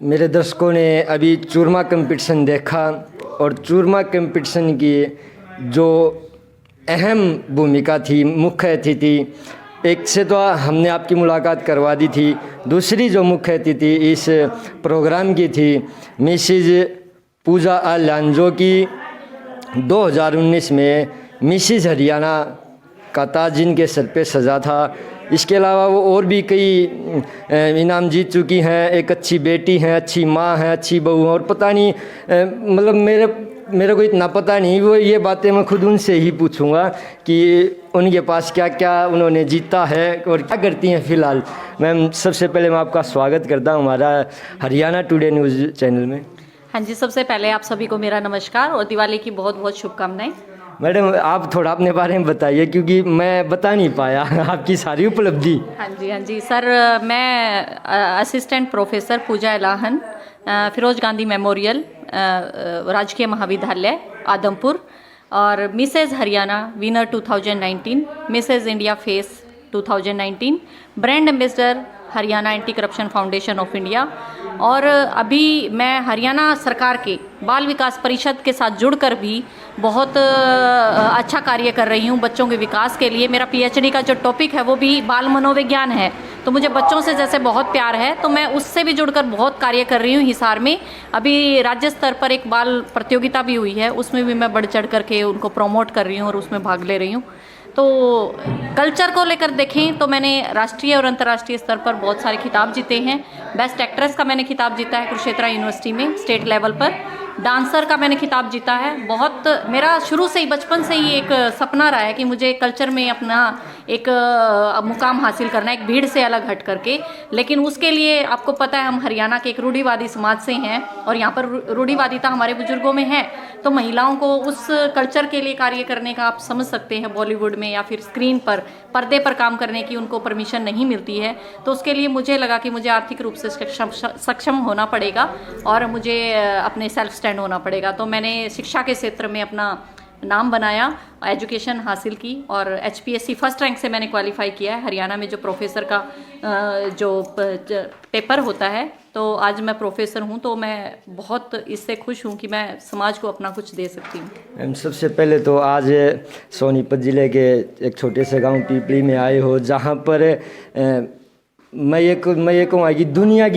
मेरे दर्शकों ने अभी चूरमा कंपटीशन देखा और चूरमा कंपटीशन की जो अहम भूमिका थी, मुख्य अतिथि, एक से तो हमने आपकी मुलाकात करवा दी थी, दूसरी जो मुख्य अतिथि इस प्रोग्राम की थी मिसिज पूजा आल्यान, जो कि 2019 में मिसिज हरियाणा का ताज जिनके सर पे सजा था। इसके अलावा वो और भी कई इनाम जीत चुकी हैं। एक अच्छी बेटी हैं, अच्छी माँ हैं, अच्छी बहू हैं, और पता नहीं मतलब मेरे को इतना पता नहीं, वो ये बातें मैं खुद उनसे ही पूछूंगा कि उनके पास क्या क्या उन्होंने जीता है और क्या करती हैं फ़िलहाल। मैम, सबसे पहले मैं आपका स्वागत करता हूँ हमारा हरियाणा टुडे न्यूज़ चैनल में। हाँ जी, सबसे पहले आप सभी को मेरा नमस्कार और दिवाली की बहुत बहुत शुभकामनाएं। मैडम, आप थोड़ा अपने बारे में बताइए, क्योंकि मैं बता नहीं पाया आपकी सारी उपलब्धि। हाँ जी सर, मैं assistant professor Pooja Elahan, Feroze Gandhi memorial Rajkiya Mahavidyalaya Adampur, और Mrs Haryana winner 2019, Mrs India face 2019, brand ambassador Haryana anti corruption foundation of India, और अभी मैं हरियाणा सरकार के बाल विकास परिषद के साथ जुड़कर भी बहुत अच्छा कार्य कर रही हूँ बच्चों के विकास के लिए। मेरा पीएचडी का जो टॉपिक है वो भी बाल मनोविज्ञान है, तो मुझे बच्चों से जैसे बहुत प्यार है, तो मैं उससे भी जुड़कर बहुत कार्य कर रही हूँ हिसार में। अभी राज्य स्तर पर एक बाल प्रतियोगिता भी हुई है, उसमें भी मैं बढ़ चढ़ करके उनको प्रमोट कर रही हूँ और उसमें भाग ले रही हूँ। तो कल्चर को लेकर देखें तो मैंने राष्ट्रीय और अंतर्राष्ट्रीय स्तर पर बहुत सारे खिताब जीते हैं। बेस्ट एक्ट्रेस का मैंने खिताब जीता है कुरुक्षेत्र यूनिवर्सिटी में स्टेट लेवल पर। डांसर का मैंने खिताब जीता है। बहुत मेरा शुरू से ही, बचपन से ही एक सपना रहा है कि मुझे कल्चर में अपना एक मुकाम हासिल करना है, एक भीड़ से अलग हट करके। लेकिन उसके लिए आपको पता है हम हरियाणा के एक रूढ़िवादी समाज से हैं और यहाँ पर रूढ़िवादिता हमारे बुजुर्गों में है, तो महिलाओं को उस कल्चर के लिए कार्य करने का आप समझ सकते हैं, बॉलीवुड में या फिर स्क्रीन पर पर्दे पर काम करने की उनको परमिशन नहीं मिलती है। तो उसके लिए मुझे लगा कि मुझे आर्थिक रूप से सक्षम होना पड़ेगा और मुझे अपने सेल्फ स्टैंड होना पड़ेगा। तो मैंने शिक्षा के क्षेत्र में अपना नाम बनाया, एजुकेशन हासिल की और HPSC फर्स्ट रैंक से मैंने क्वालिफाई किया है। हरियाणा में जो प्रोफेसर का जो पेपर होता है, तो आज मैं प्रोफेसर हूं, तो मैं बहुत इससे खुश हूं कि मैं समाज को अपना कुछ दे सकती हूं। सबसे पहले तो आज सोनीपत ज़िले के एक छोटे से गांव पीपली में आए हो, जहां पर मैं ये कहूँगा कि दुनिया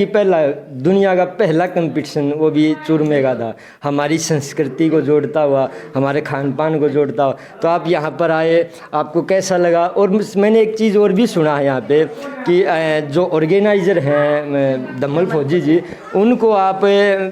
का पहला कंपटीशन वो भी चूरमे का था, हमारी संस्कृति को जोड़ता हुआ, हमारे खान पान को जोड़ता हुआ। तो आप यहाँ पर आए, आपको कैसा लगा? और मैंने एक चीज़ और भी सुना है यहाँ पे कि जो ऑर्गेनाइज़र हैं धमल फौजी जी, उनको आप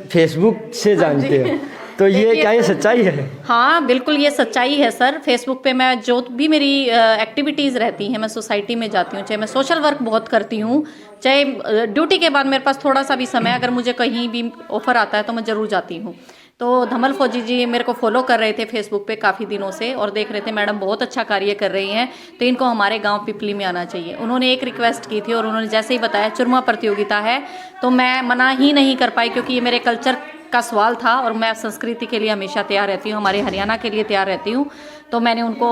फेसबुक से जानते हो, तो ये क्या ये सच्चाई है? हाँ बिल्कुल, ये सच्चाई है सर। फेसबुक पे मैं जो भी मेरी एक्टिविटीज़ रहती हैं, मैं सोसाइटी में जाती हूँ, चाहे मैं सोशल वर्क बहुत करती हूँ, चाहे ड्यूटी के बाद मेरे पास थोड़ा सा भी समय, अगर मुझे कहीं भी ऑफर आता है तो मैं ज़रूर जाती हूँ। तो धमल फौजी जी मेरे को फॉलो कर रहे थे फेसबुक पे काफ़ी दिनों से और देख रहे थे मैडम बहुत अच्छा कार्य कर रही हैं, तो इनको हमारे गांव पिपली में आना चाहिए। उन्होंने एक रिक्वेस्ट की थी और उन्होंने जैसे ही बताया चूरमा प्रतियोगिता है, तो मैं मना ही नहीं कर पाई, क्योंकि ये मेरे कल्चर का सवाल था और मैं संस्कृति के लिए हमेशा तैयार रहती हूँ, हमारे हरियाणा के लिए तैयार रहती हूँ। तो मैंने उनको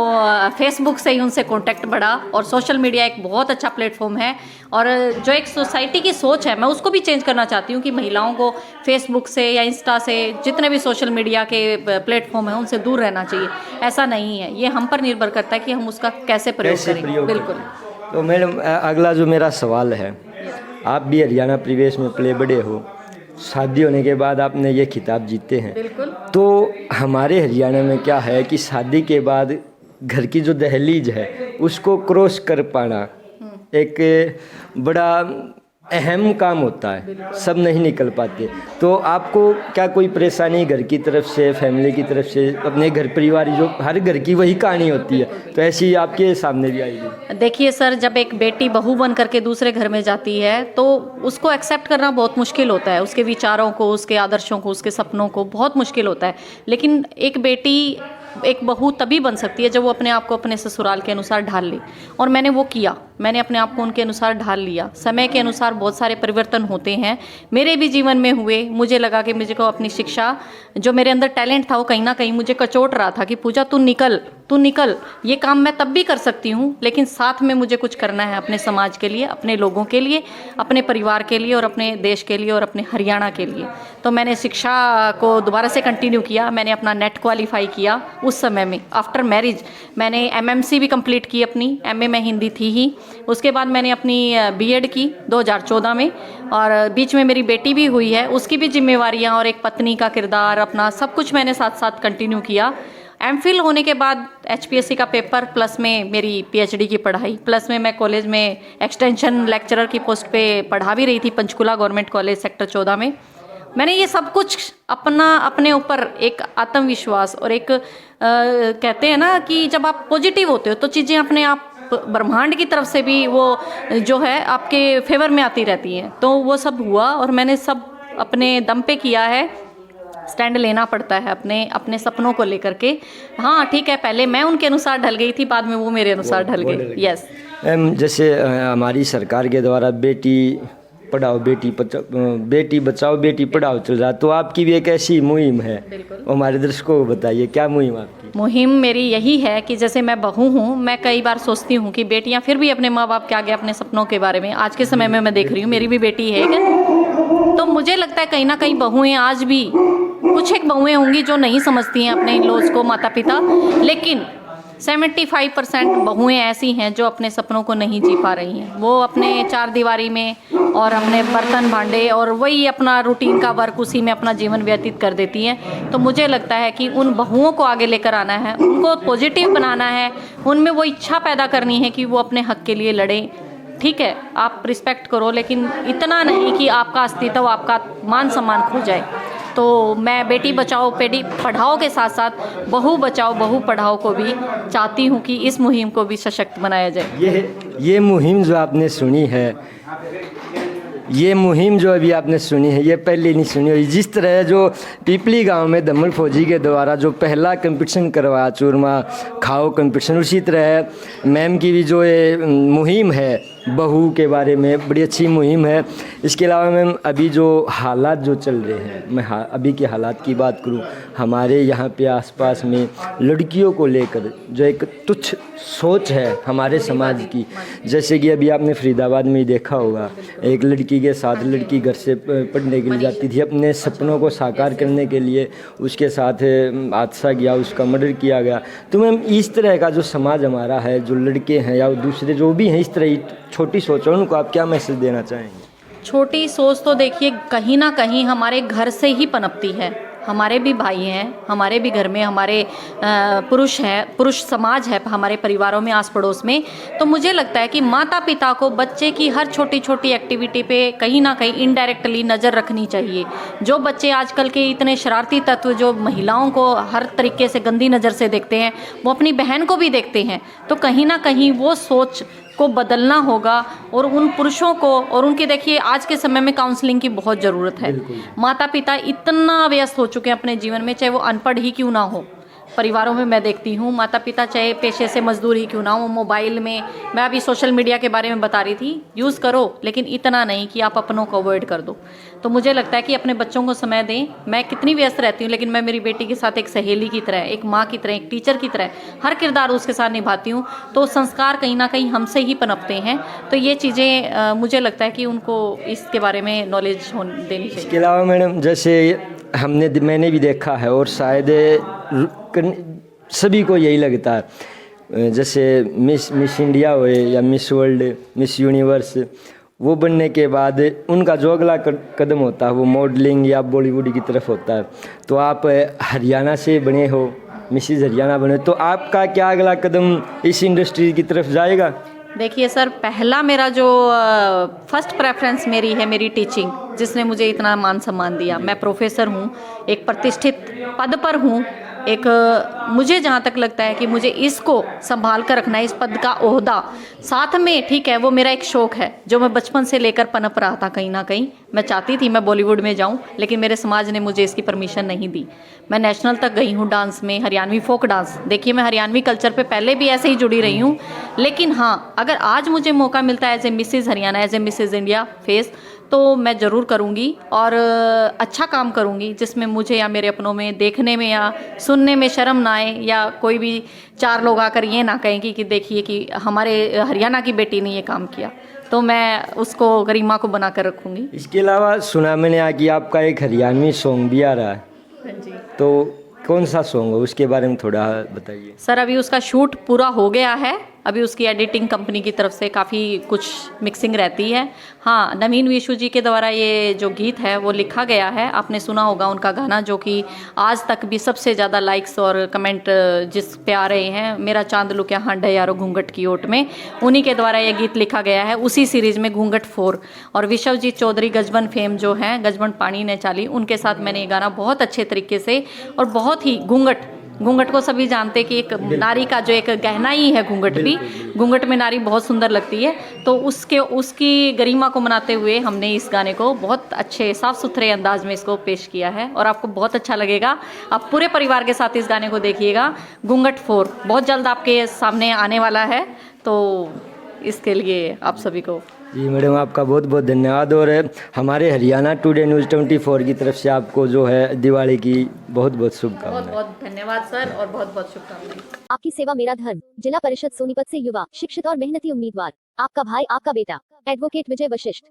फेसबुक से ही उनसे कांटेक्ट बढ़ा, और सोशल मीडिया एक बहुत अच्छा प्लेटफॉर्म है, और जो एक सोसाइटी की सोच है मैं उसको भी चेंज करना चाहती हूँ कि महिलाओं को फेसबुक से या इंस्टा से, जितने भी सोशल मीडिया के प्लेटफॉर्म हैं उनसे दूर रहना चाहिए। ऐसा नहीं है, ये हम पर निर्भर करता है कि हम उसका कैसे प्रयोग करें। बिल्कुल। तो मैडम, अगला जो मेरा सवाल है, आप भी हरियाणा परिवेश में पले बड़े हो, शादी होने के बाद आपने ये खिताब जीते हैं। बिल्कुल। तो हमारे हरियाणा में क्या है कि शादी के बाद घर की जो दहलीज है उसको क्रॉस कर पाना एक बड़ा अहम काम होता है, सब नहीं निकल पाते। तो आपको क्या कोई परेशानी घर की तरफ से, फैमिली की तरफ से, अपने घर परिवार, जो हर घर की वही कहानी होती है, तो ऐसी आपके सामने भी आएगी? देखिए सर, जब एक बेटी बहू बन करके दूसरे घर में जाती है तो उसको एक्सेप्ट करना बहुत मुश्किल होता है, उसके विचारों को, उसके आदर्शों को, उसके सपनों को, बहुत मुश्किल होता है। लेकिन एक बेटी, एक बहू तभी बन सकती है जब वो अपने आप को अपने ससुराल के अनुसार ढाल ले, और मैंने वो किया। मैंने अपने आप को उनके अनुसार ढाल लिया। समय के अनुसार बहुत सारे परिवर्तन होते हैं, मेरे भी जीवन में हुए। मुझे लगा कि मुझे को अपनी शिक्षा, जो मेरे अंदर टैलेंट था वो कहीं ना कहीं मुझे कचोट रहा था कि पूजा तू निकल, ये काम मैं तब भी कर सकती हूँ, लेकिन साथ में मुझे कुछ करना है अपने समाज के लिए, अपने लोगों के लिए, अपने परिवार के लिए और अपने देश के लिए और अपने हरियाणा के लिए। तो मैंने शिक्षा को दोबारा से कंटिन्यू किया। मैंने अपना नेट क्वालिफाई किया उस समय में। आफ्टर मैरिज मैंने एमएमसी भी कंप्लीट की अपनी, एमए में हिंदी थी ही। उसके बाद मैंने अपनी बीएड की 2014 में, और बीच में मेरी बेटी भी हुई है, उसकी भी जिम्मेवारियां और एक पत्नी का किरदार अपना सब कुछ मैंने साथ साथ कंटिन्यू किया। एमफिल होने के बाद एचपीएससी का पेपर, प्लस में मेरी पीएचडी की पढ़ाई, प्लस में मैं कॉलेज में एक्सटेंशन लेक्चरर की पोस्ट पे पढ़ा भी रही थी, पंचकुला गवर्नमेंट कॉलेज सेक्टर 14 में। मैंने ये सब कुछ अपने ऊपर एक आत्मविश्वास और एक कहते हैं ना कि जब आप पॉजिटिव होते हो तो चीज़ें अपने आप ब्रह्मांड की तरफ से भी वो जो है आपके फेवर में आती रहती हैं। तो वो सब हुआ और मैंने सब अपने दम पे किया है। स्टैंड लेना पड़ता है अपने सपनों को लेकर के। हाँ ठीक है, पहले मैं उनके अनुसार ढल गई थी, बाद में वो मेरे अनुसार ढल गए। यस मैम, जैसे हमारी सरकार के द्वारा बेटी पढ़ाओ बेटी बचाओ बेटी पढ़ाओ चल रहा, तो आपकी भी एक ऐसी मुहिम है, हमारे दर्शकों को बताइए क्या मुहिम आपकी? मुहिम मेरी यही है कि जैसे मैं बहू हूँ, मैं कई बार सोचती हूँ कि बेटियाँ फिर भी अपने माँ बाप के आगे अपने सपनों के बारे में, आज के समय में मैं देख रही हूँ, मेरी भी बेटी है क्या, तो मुझे लगता है कहीं ना कहीं बहुएं आज भी, कुछ एक बहुएं होंगी जो नहीं समझती हैं अपने इन लॉज को, माता पिता, लेकिन 75% बहुएं ऐसी हैं जो अपने सपनों को नहीं जी पा रही हैं। वो अपने चार दीवारी में और अपने बर्तन भांडे और वही अपना रूटीन का वर्क, उसी में अपना जीवन व्यतीत कर देती हैं। तो मुझे लगता है कि उन बहुओं को आगे लेकर आना है, उनको पॉजिटिव बनाना है, उनमें वो इच्छा पैदा करनी है कि वो अपने हक के लिए लड़ें। ठीक है, आप रिस्पेक्ट करो, लेकिन इतना नहीं कि आपका अस्तित्व, आपका मान सम्मान खो जाए। तो मैं बेटी बचाओ बेटी पढ़ाओ के साथ साथ बहू बचाओ बहू पढ़ाओ को भी चाहती हूँ कि इस मुहिम को भी सशक्त बनाया जाए। ये मुहिम जो आपने सुनी है, ये मुहिम जो अभी आपने सुनी है, ये पहले नहीं सुनी हुई। जिस तरह जो पिपली गांव में दमन फौजी के द्वारा जो पहला कंपटीशन करवाया चूरमा खाओ कंपटीशन, उसी तरह मैम की भी जो ये मुहिम है बहू के बारे में, बड़ी अच्छी मुहिम है। इसके अलावा मैम अभी जो हालात जो चल रहे हैं, मैं अभी के हालात की बात करूं, हमारे यहाँ पे आसपास में लड़कियों को लेकर जो एक तुच्छ सोच है हमारे समाज की, जैसे कि अभी आपने फरीदाबाद में ही देखा होगा, एक लड़की के साथ लड़की घर से पढ़ने के लिए जाती थी, अपने सपनों को साकार करने के लिए उसके साथ हादसा गया, उसका मर्डर किया गया। तो मैम इस तरह का जो समाज हमारा है, जो लड़के हैं या दूसरे जो भी हैं, इस तरह छोटी सोच है, उनको आप क्या मैसेज देना चाहेंगे? छोटी सोच तो देखिए कहीं ना कहीं हमारे घर से ही पनपती है। हमारे भी भाई हैं, हमारे भी घर में हमारे पुरुष हैं, पुरुष समाज है हमारे परिवारों में, आस पड़ोस में। तो मुझे लगता है कि माता पिता को बच्चे की हर छोटी छोटी एक्टिविटी पे कहीं ना कहीं इनडायरेक्टली नज़र रखनी चाहिए। जो बच्चे आजकल के इतने शरारती तत्व जो महिलाओं को हर तरीके से गंदी नज़र से देखते हैं, वो अपनी बहन को भी देखते हैं। तो कहीं ना कहीं वो सोच को बदलना होगा और उन पुरुषों को, और उनकी देखिए आज के समय में काउंसलिंग की बहुत ज़रूरत है। माता पिता इतना व्यस्त हो चुके हैं अपने जीवन में, चाहे वो अनपढ़ ही क्यों ना हो। परिवारों में मैं देखती हूँ माता पिता चाहे पेशे से मजदूर ही क्यों ना हो, मोबाइल में, मैं अभी सोशल मीडिया के बारे में बता रही थी, यूज़ करो लेकिन इतना नहीं कि आप अपनों को अवॉइड कर दो। तो मुझे लगता है कि अपने बच्चों को समय दें। मैं कितनी व्यस्त रहती हूँ, लेकिन मैं मेरी बेटी के साथ एक सहेली की तरह, एक माँ की तरह, एक टीचर की तरह हर किरदार उसके साथ निभाती हूँ। तो संस्कार कहीं ना कहीं हमसे ही पनपते हैं। तो ये चीज़ें मुझे लगता है कि उनको इसके बारे में नॉलेज देनी चाहिए। इसके अलावा मैडम जैसे मैंने भी देखा है और शायद सभी को यही लगता है, जैसे मिस इंडिया हुए या मिस वर्ल्ड, मिस यूनिवर्स, वो बनने के बाद उनका जो अगला कदम होता है वो मॉडलिंग या बॉलीवुड की तरफ होता है। तो आप हरियाणा से बने हो, मिसिज हरियाणा बने, तो आपका क्या अगला कदम इस इंडस्ट्री की तरफ जाएगा? देखिए सर, पहला मेरा जो फर्स्ट प्रेफरेंस मेरी है मेरी टीचिंग, जिसने मुझे इतना मान सम्मान दिया। मैं प्रोफेसर हूँ, एक प्रतिष्ठित पद पर हूँ, एक मुझे जहाँ तक लगता है कि मुझे इसको संभाल कर रखना है, इस पद का ओहदा। साथ में ठीक है वो मेरा एक शौक है जो मैं बचपन से लेकर पनप रहा था। कहीं ना कहीं मैं चाहती थी मैं बॉलीवुड में जाऊं, लेकिन मेरे समाज ने मुझे इसकी परमिशन नहीं दी। मैं नेशनल तक गई हूँ डांस में, हरियाणवी फोक डांस। देखिए मैं हरियाणवी कल्चर पे पहले भी ऐसे ही जुड़ी रही हूँ, लेकिन हाँ अगर आज मुझे मौका मिलता है as a Mrs Haryana, as a Mrs India face, तो मैं ज़रूर करूँगी और अच्छा काम करूँगी जिसमें मुझे या मेरे अपनों में देखने में या सुनने में शर्म ना आए, या कोई भी चार लोग आकर ये ना कहें कि देखिए कि हमारे हरियाणा की बेटी ने ये काम किया। तो मैं उसको गरिमा को बना कर रखूँगी। इसके अलावा सुना मैंने कि आपका एक हरियाणवी सॉन्ग भी आ रहा है, हाँ जी। तो कौन सा सॉन्ग है, उसके बारे में थोड़ा बताइए। सर अभी उसका शूट पूरा हो गया है, अभी उसकी एडिटिंग कंपनी की तरफ से काफ़ी कुछ मिक्सिंग रहती है। हाँ, नवीन विशु जी के द्वारा ये जो गीत है वो लिखा गया है। आपने सुना होगा उनका गाना जो कि आज तक भी सबसे ज़्यादा लाइक्स और कमेंट जिस पे आ रहे हैं, मेरा चांद लुक्या हांडा यारो घूंघट की ओट में, उन्हीं के द्वारा ये गीत लिखा गया है उसी सीरीज़ में घूंघट 4। और विश्वजीत चौधरी गजबन फेम जो हैं, गजबन पानी ने चाली, उनके साथ मैंने ये गाना बहुत अच्छे तरीके से और बहुत ही घूंघट को सभी जानते हैं कि एक नारी का जो एक गहना ही है घूंघट भी। घूंघट में नारी बहुत सुंदर लगती है, तो उसकी गरिमा को मनाते हुए हमने इस गाने को बहुत अच्छे साफ सुथरे अंदाज में इसको पेश किया है और आपको बहुत अच्छा लगेगा। आप पूरे परिवार के साथ इस गाने को देखिएगा। घूंघट 4 बहुत जल्द आपके सामने आने वाला है, तो इसके लिए आप सभी को जी मैडम आपका बहुत बहुत धन्यवाद। और हमारे हरियाणा टुडे न्यूज़ 24 की तरफ से आपको जो है दिवाली की बहुत बहुत शुभकामनाएं। बहुत बहुत धन्यवाद सर और बहुत बहुत शुभकामनाएं। आपकी सेवा मेरा धर्म। जिला परिषद सोनीपत से युवा, शिक्षित और मेहनती उम्मीदवार, आपका भाई, आपका बेटा, एडवोकेट विजय वशिष्ठ।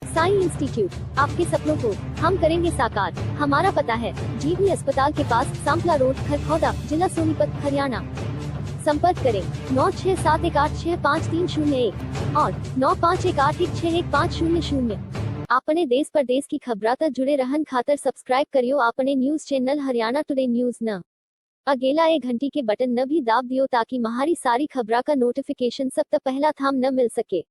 साई इंस्टीट्यूट, आपके सपनों को हम करेंगे साकार। हमारा पता है जीवी अस्पताल के पास, सांपला रोड, खरखौदा, जिला सोनीपत, हरियाणा। संपर्क करें 9618653001 और 9518161500। आपने देश परदेश की खबरां तक जुड़े रहन खातर सब्सक्राइब करियो आपने news channel Haryana today news न। अगेला एक घंटी के बटन न भी दाब दियो ताकि हमारी सारी खबरां का नोटिफिकेशन सब तक पहला थाम न मिल सके।